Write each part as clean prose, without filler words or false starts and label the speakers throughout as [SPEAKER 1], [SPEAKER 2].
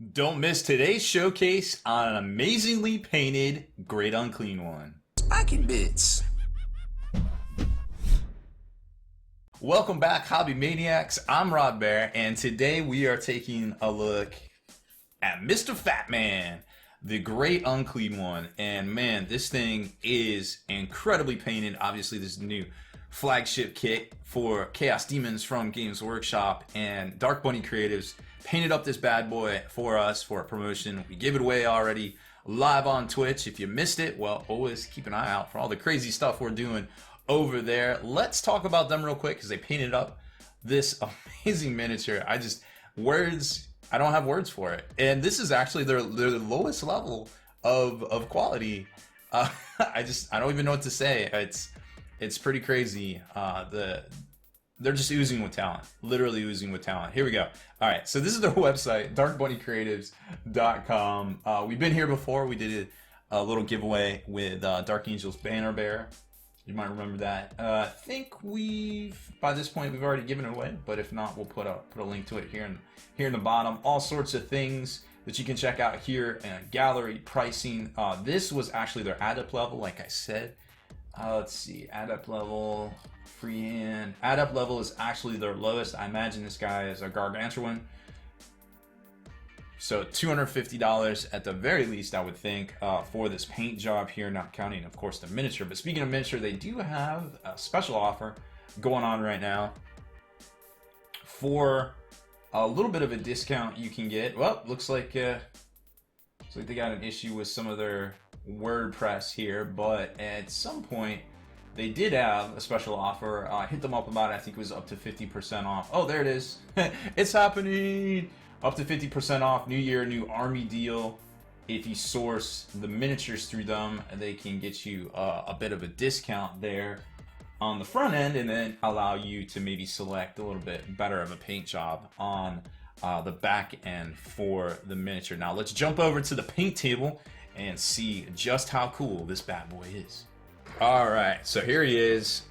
[SPEAKER 1] Don't miss today's showcase on an amazingly painted Great Unclean One.
[SPEAKER 2] Spiking bits.
[SPEAKER 1] Welcome back, Hobby Maniacs. I'm Baer, and today we are taking a look at Mr. Fat Man, the Great Unclean One. And man, this thing is incredibly painted. Obviously, this is the new flagship kit for Chaos Daemons from Games Workshop, and Dark Bunny Creatives painted up this bad boy for us for a promotion. We gave it away already live on Twitch. If you missed it, well, always keep an eye out for all the crazy stuff we're doing over there. Let's talk about them real quick because they painted up this amazing miniature. I don't have words for it. And this is actually their lowest level of quality. I don't even know what to say. It's pretty crazy. They're just oozing with talent, literally oozing with talent. Here we go. All right, so this is their website, darkbunnycreatives.com. We've been here before. We did a little giveaway with Dark Angel's banner Baer. You might remember that. I think by this point we've already given it away, but if not, we'll put a link to it here in the bottom. All sorts of things that you can check out here, gallery pricing. This was actually their adept level, like I said. Let's see, adept level, freehand. Adept level is actually their lowest. I imagine this guy is a gargantuan. So $250 at the very least, I would think, for this paint job here, not counting, of course, the miniature. But speaking of miniature, they do have a special offer going on right now for a little bit of a discount you can get. Well, looks like they got an issue with some of their WordPress here, but at some point they did have a special offer. Hit them up about it. I think it was up to 50% off. Oh, there it is. It's happening. Up to 50% off. New year, new army deal. If you source the miniatures through them, they can get you a bit of a discount there on the front end, and then allow you to maybe select a little bit better of a paint job on the back end for the miniature. Now let's jump over to the paint table and see just how cool this bad boy is. All right, so here he is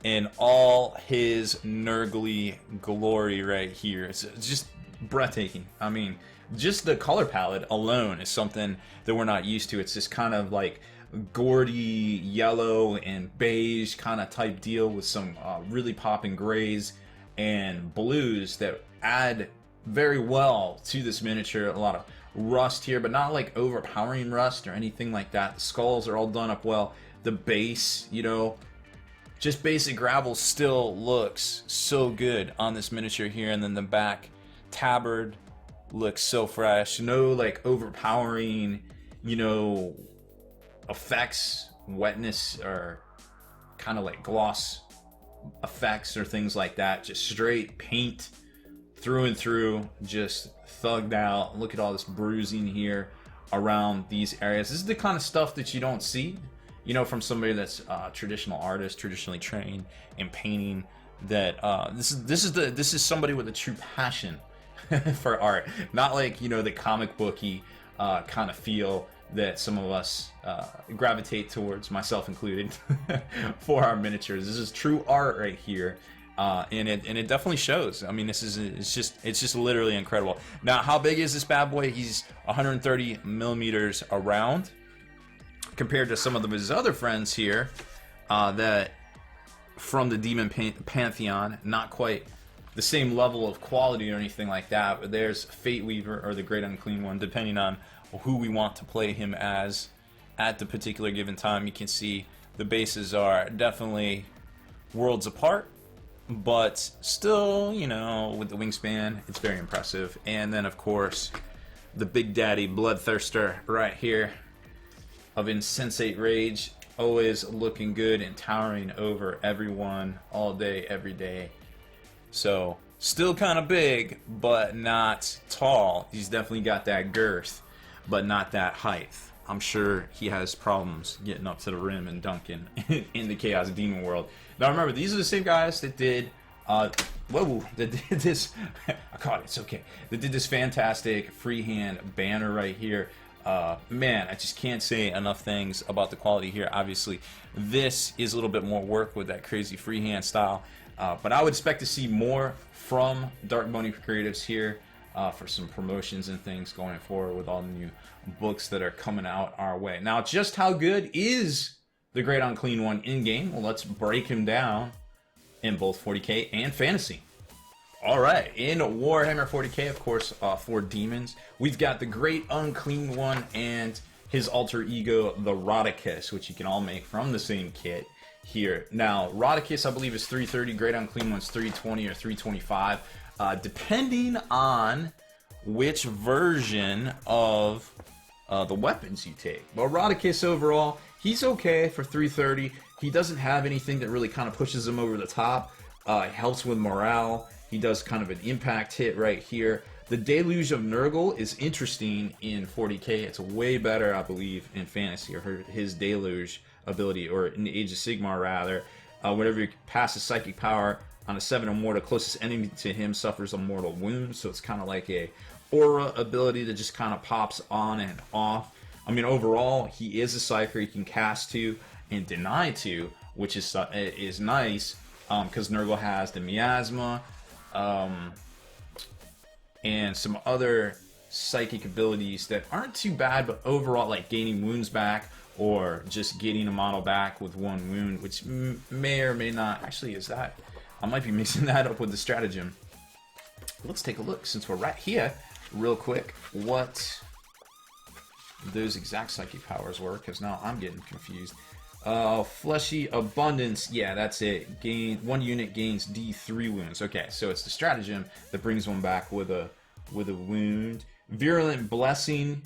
[SPEAKER 1] in all his nurgly glory right here. It's just breathtaking. I mean, just the color palette alone is something that we're not used to. It's this kind of like gaudy yellow and beige kind of type deal with some really popping grays and blues that add very well to this miniature. A lot of rust here, but not like overpowering rust or anything like that. The skulls are all done up well. The base, just basic gravel still looks so good on this miniature here. And then the back tabard looks so fresh. No like overpowering, effects, wetness, or kind of like gloss effects or things like that. Just straight paint through and through, just thugged out. Look at all this bruising here around these areas. This is the kind of stuff that you don't see, from somebody that's a traditional artist, traditionally trained in painting. That this is somebody with a true passion for art, not like the comic booky kind of feel that some of us gravitate towards, myself included, for our miniatures. This is true art right here. And it definitely shows. I mean, it's just literally incredible. Now, how big is this bad boy? He's 130 millimeters around, compared to some of his other friends here, that from the Demon Pantheon. Not quite the same level of quality or anything like that. But there's Fate Weaver or the Great Unclean One, depending on who we want to play him as at the particular given time. You can see the bases are definitely worlds apart, but still, with the wingspan, it's very impressive. And then, of course, the Big Daddy Bloodthirster right here of Insensate Rage, always looking good and towering over everyone all day, every day. So, still kind of big, but not tall. He's definitely got that girth, but not that height. I'm sure he has problems getting up to the rim and dunking in the Chaos Demon world. Now remember, these are the same guys that did that did this I caught it, it's okay. They did this fantastic freehand banner right here. Man, I just can't say enough things about the quality here. Obviously, this is a little bit more work with that crazy freehand style, but I would expect to see more from Dark Bunny Creatives here. for some promotions and things going forward with all the new books that are coming out our way. Now, just how good is the Great Unclean One in-game? Well, let's break him down in both 40k and fantasy. All right, in Warhammer 40k, of course, for Demons, we've got the Great Unclean One and his alter ego, the Rodicus, which you can all make from the same kit here. Now, Rodicus, I believe, is 330. Great Unclean One's 320 or 325, depending on which version of the weapons you take. But Rodicus overall, he's okay for 330. He doesn't have anything that really kind of pushes him over the top. It helps with morale. He does kind of an impact hit right here. The Deluge of Nurgle is interesting in 40k. It's way better, I believe, in fantasy, or his Deluge ability, or in the Age of Sigmar rather. Whenever you pass a psychic power on a 7 or more, the closest enemy to him suffers a mortal wound. So it's kind of like a aura ability that just kind of pops on and off. I mean, overall, he is a psyker. He can cast to and deny to, which is nice, because Nurgle has the miasma, and some other psychic abilities that aren't too bad, but overall, like gaining wounds back, or just getting a model back with one wound, which may or may not, actually, is that, I might be mixing that up with the stratagem. Let's take a look, since we're right here, real quick, what those exact psychic powers were, because now I'm getting confused. Fleshy Abundance, yeah, that's it. Gain 1 unit gains D3 wounds. Okay, so it's the stratagem that brings one back with a wound. Virulent Blessing.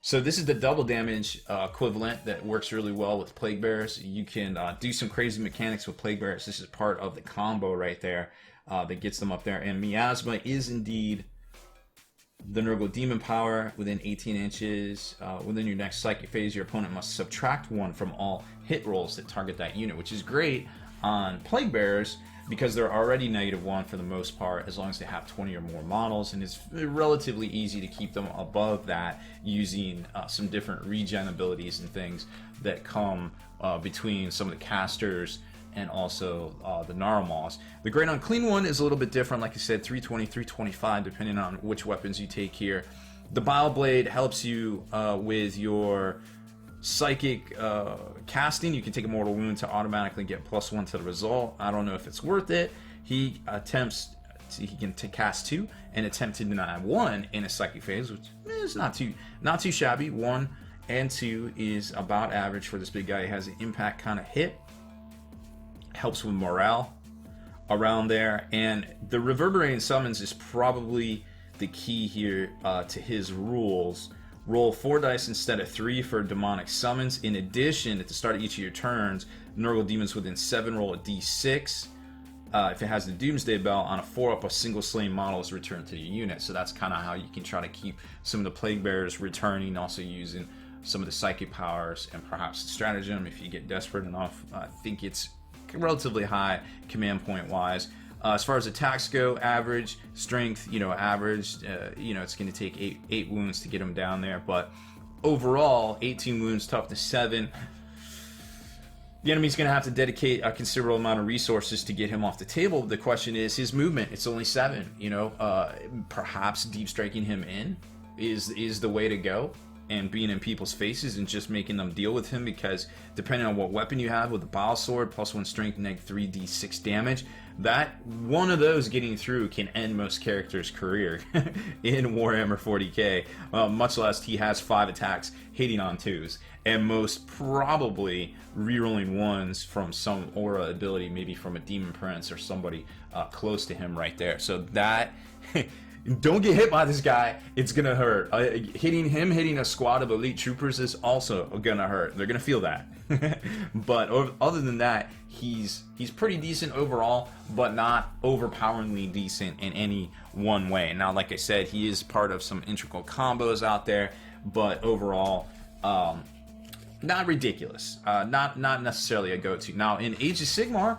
[SPEAKER 1] So this is the double damage equivalent that works really well with Plague Bearers. You can do some crazy mechanics with Plague Bearers. This is part of the combo right there that gets them up there. And Miasma is indeed the Nurgle Demon power within 18 inches. Within your next psychic phase, your opponent must subtract 1 from all hit rolls that target that unit, which is great on Plague Bearers because they're already -1 for the most part, as long as they have 20 or more models, and it's relatively easy to keep them above that using some different regen abilities and things that come between some of the casters and also the Narwhals. The Great Unclean One is a little bit different, like I said, 320, 325, depending on which weapons you take here. The Bile Blade helps you with your psychic casting. You can take a mortal wound to automatically get +1 to the result. I don't know if it's worth it. He can cast 2 and attempt to deny 1 in a psychic phase, which is not too shabby. 1 and 2 is about average for this big guy. He has an impact kind of hit. Helps with morale around there, and the Reverberating Summons is probably the key here to his rules. Roll 4 dice instead of 3 for demonic summons. In addition, at the start of each of your turns, Nurgle demons within 7 roll a d6. If it has the Doomsday Bell, on a 4-up, a single slain model is returned to your unit. So that's kind of how you can try to keep some of the Plague Bearers returning, also using some of the psychic powers and perhaps the stratagem if you get desperate enough. I think it's relatively high command point wise. As far as attacks go, average strength, average, it's going to take 8 wounds to get him down there, but overall 18 wounds, tough to 7. The enemy's going to have to dedicate a considerable amount of resources to get him off the table. The question is his movement. It's only 7. Perhaps deep striking him in is the way to go, and being in people's faces and just making them deal with him, because depending on what weapon you have, with the Bile Sword, +1 strength, -3 d6 damage, that one of those getting through can end most characters' career in Warhammer 40k, much less he has 5 attacks hitting on 2s, and most probably rerolling 1s from some aura ability, maybe from a Demon Prince or somebody close to him right there. So that... Don't get hit by this guy. It's gonna hurt. Hitting a squad of elite troopers is also gonna hurt. They're gonna feel that. But other than that, he's pretty decent overall, but not overpoweringly decent in any one way. Now, like I said, he is part of some integral combos out there, but overall, not ridiculous. Not necessarily a go-to. Now, in Age of Sigmar,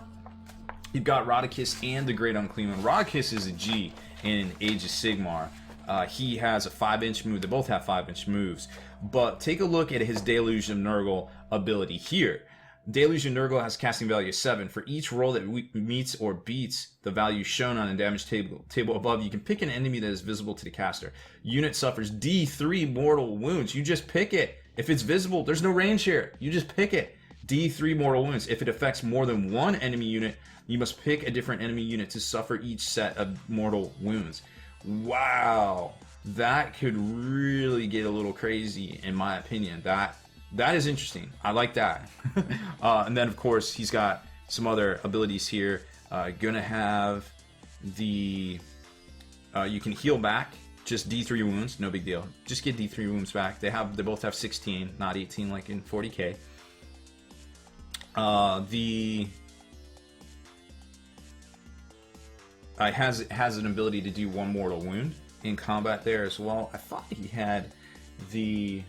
[SPEAKER 1] you've got Rodicus and the Great Unclean One. Rodicus is a G in Age of Sigmar. He has a 5-inch move. They both have 5-inch moves. But take a look at his Deluge of Nurgle ability here. Delusion Nurgle has casting value of 7. For each roll that meets or beats the value shown on the damage table above, you can pick an enemy that is visible to the caster. Unit suffers D3 mortal wounds. You just pick it. If it's visible, there's no range here. You just pick it. D3 mortal wounds. If it affects more than one enemy unit, you must pick a different enemy unit to suffer each set of mortal wounds. Wow. That could really get a little crazy, in my opinion. That is interesting. I like that. And then, of course, he's got some other abilities here. Gonna have the... you can heal back. Just D3 wounds. No big deal. Just get D3 wounds back. They both have 16, not 18 like in 40k. Has an ability to do 1 mortal wound in combat there as well. I thought he had the...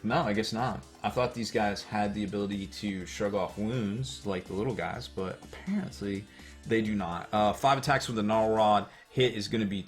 [SPEAKER 1] No, I guess not. I thought these guys had the ability to shrug off wounds like the little guys, but apparently they do not. 5 attacks with the Gnarl Rod. Hit is going to be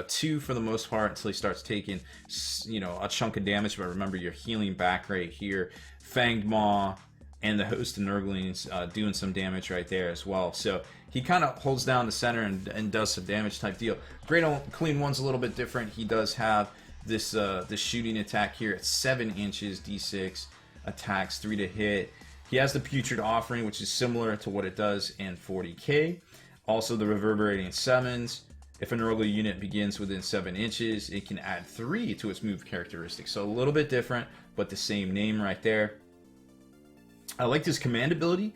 [SPEAKER 1] 2 for the most part until he starts taking, a chunk of damage. But remember, you're healing back right here. Fanged Maw and the Host of Nurglings doing some damage right there as well. So he kind of holds down the center and does some damage type deal. Great Unclean One's a little bit different. He does have this shooting attack here at 7 inches, D6 attacks, 3 to hit. He has the Putrid Offering, which is similar to what it does in 40k. Also the Reverberating Summons. If a Nurgle unit begins within 7 inches, it can add 3 to its move characteristics. So a little bit different, but the same name right there. I like this command ability.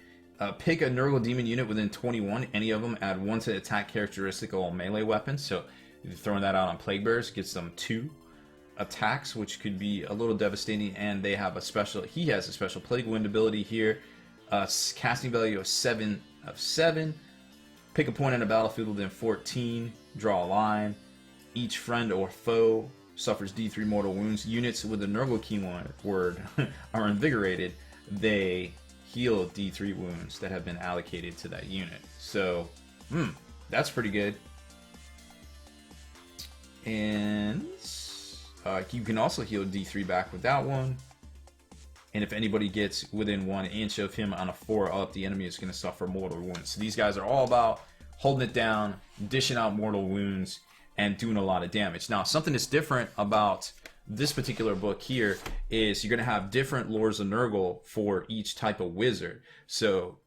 [SPEAKER 1] Pick a Nurgle demon unit within 21. Any of them, add 1 to the attack characteristic of all melee weapons. So if you're throwing that out on Plague Bears, gets them 2 attacks, which could be a little devastating. And he has a special Plague Wind ability here. Casting value of 7 of 7. Pick a point on a battlefield within 14. Draw a line. Each friend or foe suffers D3 mortal wounds. Units with the Nurgle keyword are invigorated. They heal D3 wounds that have been allocated to that unit. So, that's pretty good. And you can also heal D3 back with that one. And if anybody gets within 1 inch of him on a 4 up, the enemy is going to suffer mortal wounds. So these guys are all about holding it down, dishing out mortal wounds, and doing a lot of damage. Now, something that's different about this particular book here is you're going to have different Lords of Nurgle for each type of wizard. So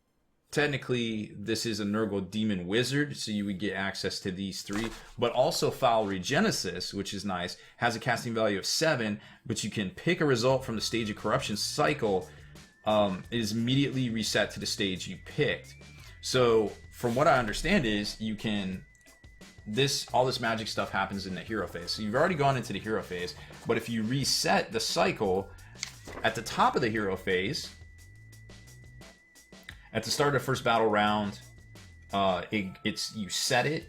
[SPEAKER 1] technically, this is a Nurgle Demon Wizard, so you would get access to these 3. But also Foul Regenesis, which is nice, has a casting value of 7, but you can pick a result from the Stage of Corruption cycle. It is immediately reset to the stage you picked. So from what I understand is you can... all this magic stuff happens in the hero phase. So you've already gone into the hero phase, but if you reset the cycle at the top of the hero phase, at the start of the first battle round, you set it,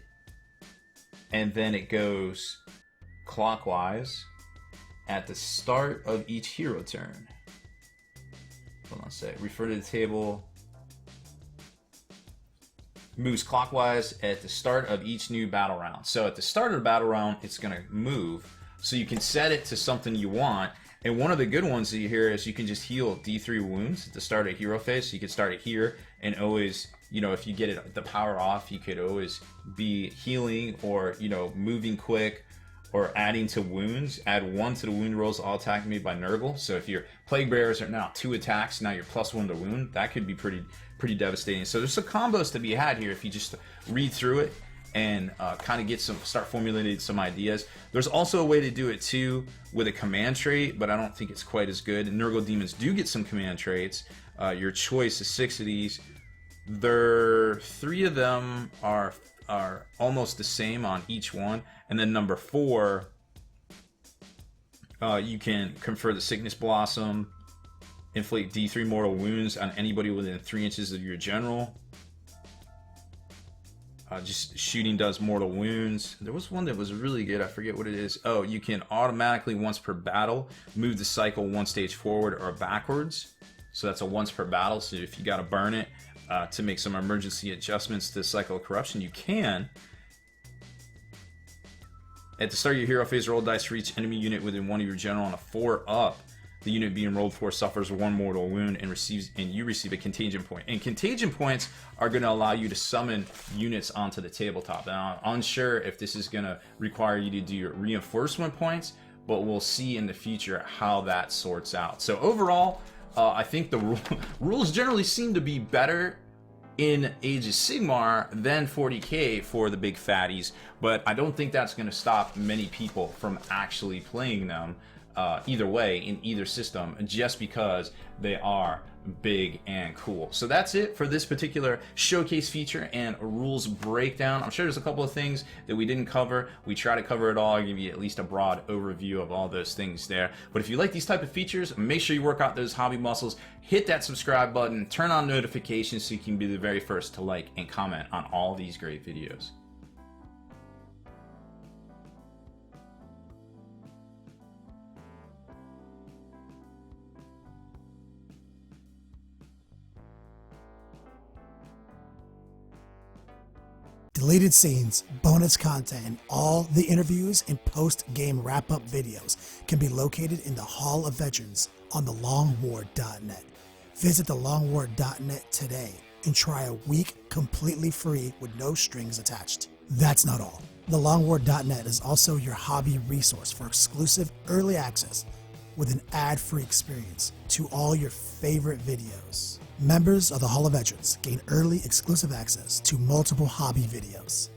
[SPEAKER 1] and then it goes clockwise at the start of each hero turn. Hold on a sec. Refer to the table. Moves clockwise at the start of each new battle round. So at the start of the battle round, it's going to move. So you can set it to something you want. And one of the good ones that you hear is you can just heal D3 wounds at the start of hero phase. So you can start it here and always, if you get it the power off, you could always be healing or, moving quick or adding to wounds. Add 1 to the wound rolls all attack made by Nurgle. So if your Plague Bearers are now 2 attacks, now you're +1 to wound. That could be pretty devastating. So there's some combos to be had here if you just read through it and kind of start formulating some ideas. There's also a way to do it too with a command trait, but I don't think it's quite as good. And Nurgle Demons do get some command traits. Your choice is 6 of these. 3 of them are almost the same on each one, and then number 4, you can confer the Sickness Blossom. Inflict D3 mortal wounds on anybody within 3 inches of your general. Just shooting does mortal wounds. There was one that was really good. I forget what it is. Oh, you can automatically once per battle move the cycle 1 stage forward or backwards. So that's a once per battle. So if you got to burn it to make some emergency adjustments to the cycle of corruption, you can. At the start of your hero phase, roll dice for each enemy unit within 1 of your general on a 4 up. the unit being rolled for suffers 1 mortal wound and you receive a contagion point. And contagion points are going to allow you to summon units onto the tabletop. Now, I'm unsure if this is going to require you to do your reinforcement points, but we'll see in the future how that sorts out. So overall, I think the rules generally seem to be better in Age of Sigmar than 40k for the big fatties, but I don't think that's going to stop many people from actually playing them either way in either system, just because they are big and cool. So that's it for this particular showcase feature and rules breakdown. I'm sure there's a couple of things that we didn't cover. We try to cover it all. I'll give you at least a broad overview of all those things there. But if you like these type of features, make sure you work out those hobby muscles. Hit that subscribe button, turn on notifications so you can be the very first to like and comment on all these great videos.
[SPEAKER 2] Deleted scenes, bonus content, and all the interviews and post-game wrap-up videos can be located in the Hall of Veterans on thelongwar.net. Visit thelongwar.net today and try a week completely free with no strings attached. That's not all. Thelongwar.net is also your hobby resource for exclusive early access with an ad-free experience to all your favorite videos. Members of the Hall of Veterans gain early exclusive access to multiple hobby videos.